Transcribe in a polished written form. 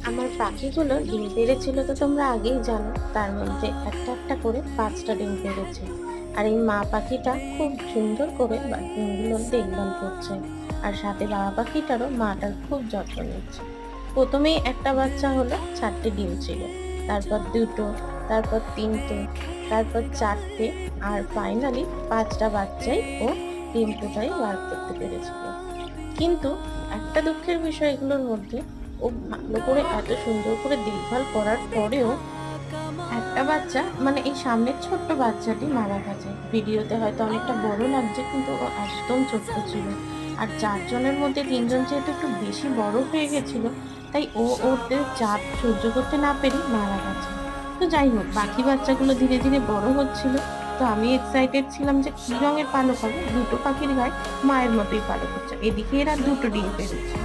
আমার পাখিগুলো ডিম পেড়েছিল তো তোমরা আগেই জানো, তার মধ্যে একটা একটা করে 5টা ডিম পেড়েছে। আর এই মা পাখিটা খুব সুন্দর করে ডিমগুলোর দেখভাল করছে, আর সাথে বাবা পাখিটারও মাটার খুব যত্ন নিচ্ছে। প্রথমেই একটা বাচ্চা হলো, 4টে ডিম ছিল, তারপর 2টো, তারপর 3টে, তারপর 4টে, আর ফাইনালি 5টা বাচ্চাই ও ডিম ফুটাই বার করতে পেরেছিল। কিন্তু একটা দুঃখের বিষয় এগুলোর মধ্যে, ও ভালো করে এত সুন্দর করে দেখভাল করার পরেও একটা বাচ্চা, মানে এই সামনের ছোট্ট বাচ্চাটি মারা গেছে। ভিডিওতে হয়তো অনেকটা বড় লাগছে, কিন্তু ও একদম ছোট্ট ছিল। আর 4জনের মধ্যে 3জন যেহেতু একটু বেশি বড় হয়ে গেছিল, তাই ও ওদের চাপ সহ্য করতে না পেরে মারা গেছে। তো যাই হোক, বাকি বাচ্চাগুলো ধীরে ধীরে বড় হচ্ছিল। তো আমি এক্সাইটেড ছিলাম যে কি রঙের পালক হবে। দুটো পাখির গায়ে মায়ের মতোই পালক হচ্ছে, এদিকে এরা 2টো ডিম পেড়েছে।